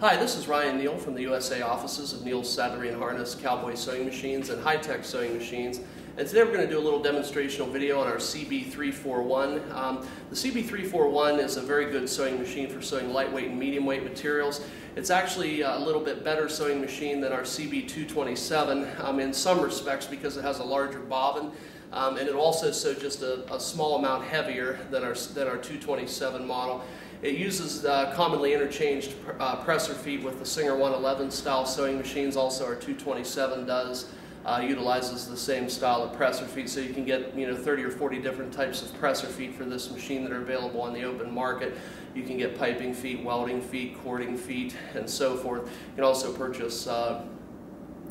Hi, this is Ryan Neal from the USA offices of Neal's Saddlery and Harness, Cowboy Sewing Machines, and High-Tech Sewing Machines. And today we're going to do a little demonstrational video on our CB341. The CB341 is a very good sewing machine for sewing lightweight and medium weight materials. It's actually a little bit better sewing machine than our CB227 in some respects because it has a larger bobbin. And it also sew just a small amount heavier than our 227 model. It uses commonly interchanged presser feet with the Singer 111 style sewing machines. Also our 227 does. Utilizes the same style of presser feet, so you can get 30 or 40 different types of presser feet for this machine that are available on the open market. You can get piping feet, welding feet, cording feet, and so forth. You can also purchase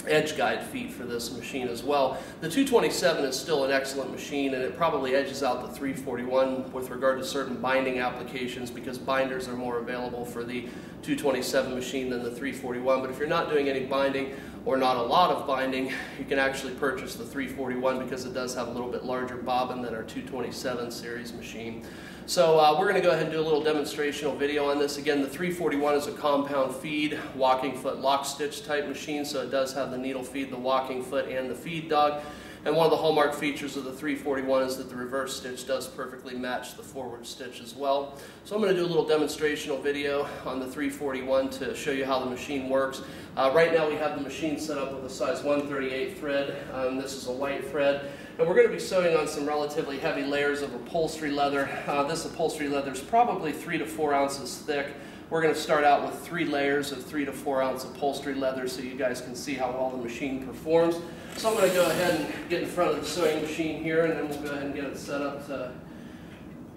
edge guide feet for this machine as well. The 227 is still an excellent machine, and it probably edges out the 341 with regard to certain binding applications because binders are more available for the 227 machine than the 341. But if you're not doing any binding or not a lot of binding, you can actually purchase the 341 because it does have a little bit larger bobbin than our 227 series machine. So we're going to go ahead and do a little demonstrational video on this. Again, the 341 is a compound feed, walking foot lock stitch type machine, so it does have the needle feed, the walking foot, and the feed dog. And one of the hallmark features of the 341 is that the reverse stitch does perfectly match the forward stitch as well. So I'm going to do a little demonstrational video on the 341 to show you how the machine works. Right now we have the machine set up with a size 138 thread. This is a white thread. And we're going to be sewing on some relatively heavy layers of upholstery leather. This upholstery leather is probably 3 to 4 ounces thick. We're going to start out with 3 layers of 3 to 4 ounce upholstery leather so you guys can see how well the machine performs. So I'm going to go ahead and get in front of the sewing machine here, and then we'll go ahead and get it set up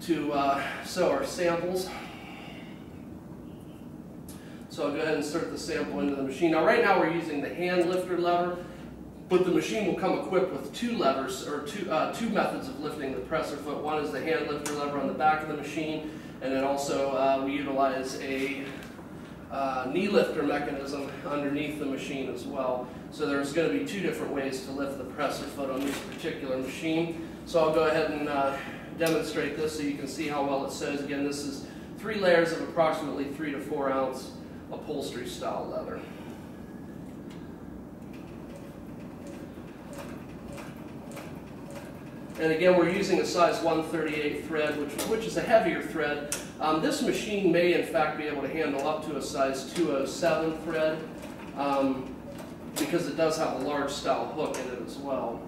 to sew our samples. So I'll go ahead and insert the sample into the machine. Now right now we're using the hand lifter lever, but the machine will come equipped with 2 levers, or two methods of lifting the presser foot. One is the hand lifter lever on the back of the machine, and then also we utilize a knee lifter mechanism underneath the machine as well. So there's going to be 2 different ways to lift the presser foot on this particular machine. So I'll go ahead and demonstrate this so you can see how well it sews. Again, this is 3 layers of approximately 3 to 4 ounce upholstery style leather. And again, we're using a size 138 thread, which is a heavier thread. This machine may in fact be able to handle up to a size 207 thread because it does have a large style hook in it as well.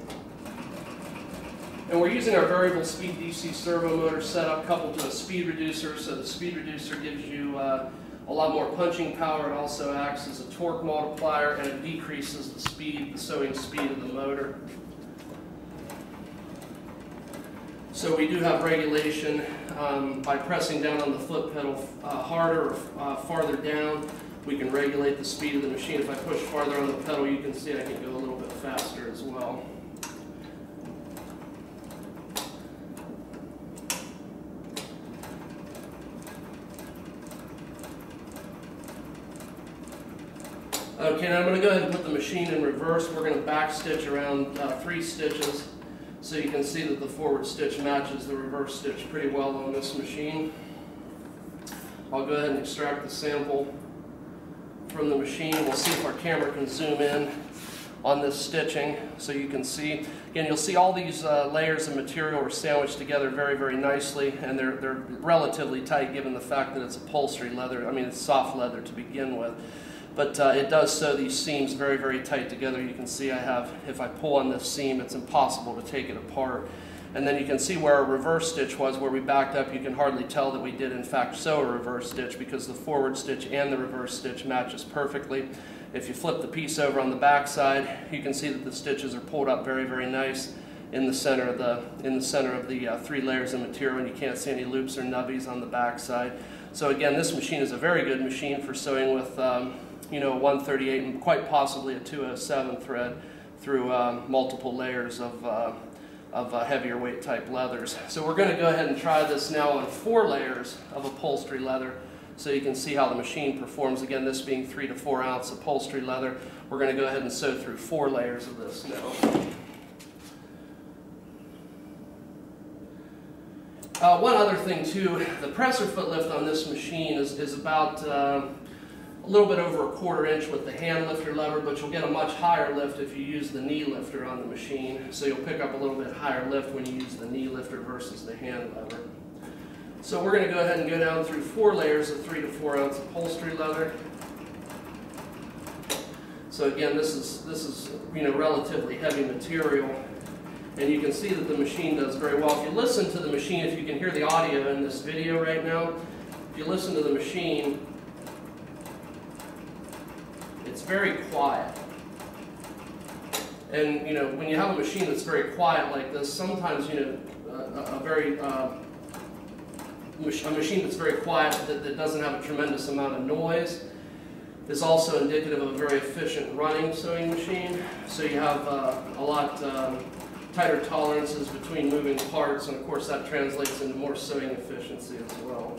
And we're using our variable speed DC servo motor setup coupled to a speed reducer. So the speed reducer gives you a lot more punching power. It also acts as a torque multiplier, and it decreases the speed, the sewing speed of the motor. So we do have regulation by pressing down on the foot pedal harder or farther down. We can regulate the speed of the machine. If I push farther on the pedal, you can see I can go a little bit faster as well. Okay, now I'm going to go ahead and put the machine in reverse. We're going to back stitch around 3 stitches. So you can see that the forward stitch matches the reverse stitch pretty well on this machine. I'll go ahead and extract the sample from the machine. We'll see if our camera can zoom in on this stitching so you can see. Again, you'll see all these layers of material are sandwiched together very, very nicely, and they're relatively tight given the fact that it's upholstery leather. I mean, it's soft leather to begin with. But it does sew these seams very, very tight together. You can see I have, if I pull on this seam, it's impossible to take it apart. And then you can see where our reverse stitch was, where we backed up. You can hardly tell that we did in fact sew a reverse stitch because the forward stitch and the reverse stitch matches perfectly. If you flip the piece over on the back side, you can see that the stitches are pulled up very, very nice in the center of the 3 layers of material, and you can't see any loops or nubbies on the back side. So again, this machine is a very good machine for sewing with 138 and quite possibly a 207 thread through multiple layers of heavier weight type leathers. So we're going to go ahead and try this now on 4 layers of upholstery leather so you can see how the machine performs. Again, this being 3 to 4 ounce upholstery leather, we're going to go ahead and sew through 4 layers of this now. One other thing too, the presser foot lift on this machine is about a little bit over 1/4 inch with the hand lifter lever, but you'll get a much higher lift if you use the knee lifter on the machine. So you'll pick up a little bit higher lift when you use the knee lifter versus the hand lever. So we're going to go ahead and go down through 4 layers of 3 to 4 ounce upholstery leather. So again, this is relatively heavy material, and you can see that the machine does very well. If you listen to the machine, if you can hear the audio in this video right now, if you listen to the machine, it's very quiet. And when you have a machine that's very quiet like this, sometimes a machine that's very quiet that doesn't have a tremendous amount of noise is also indicative of a very efficient running sewing machine. So you have a lot tighter tolerances between moving parts, and of course that translates into more sewing efficiency as well.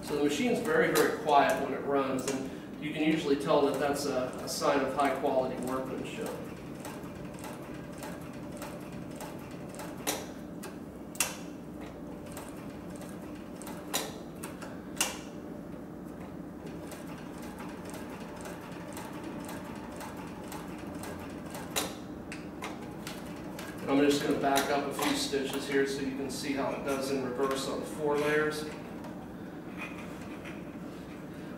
So the machine's very, very quiet when it runs, and you can usually tell that that's a sign of high quality workmanship. I'm just going to back up a few stitches here so you can see how it does in reverse on 4 layers.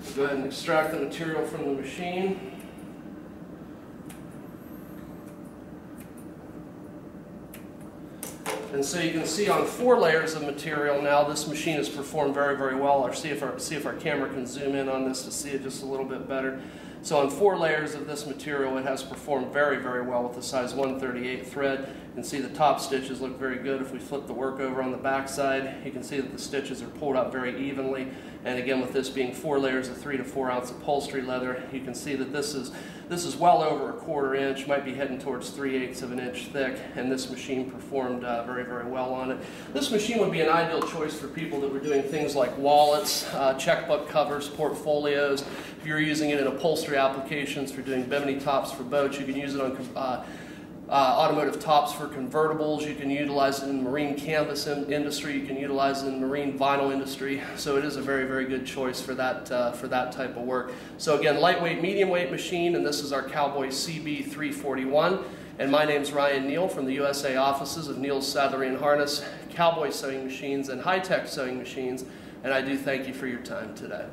We'll go ahead and extract the material from the machine. And so you can see on 4 layers of material now, this machine has performed very, very well. Or see if our camera can zoom in on this to see it just a little bit better. So on 4 layers of this material, it has performed very, very well with the size 1/38 thread. You can see the top stitches look very good. If we flip the work over on the back side, you can see that the stitches are pulled up very evenly. And again, with this being 4 layers of 3 to 4 ounce upholstery leather, you can see that this is well over 1/4 inch, might be heading towards 3/8 of an inch thick, and this machine performed very, very well on it. This machine would be an ideal choice for people that were doing things like wallets, checkbook covers, portfolios. If you're using it in upholstery applications for doing bimini tops for boats, you can use it on automotive tops for convertibles. You can utilize it in the marine canvas industry. You can utilize it in the marine vinyl industry. So it is a very, very good choice for that type of work. So again, lightweight, medium weight machine, and this is our Cowboy CB341. And my name's Ryan Neal from the USA offices of Neal's Saddlery and Harness, Cowboy Sewing Machines, and High-Tech Sewing Machines. And I do thank you for your time today.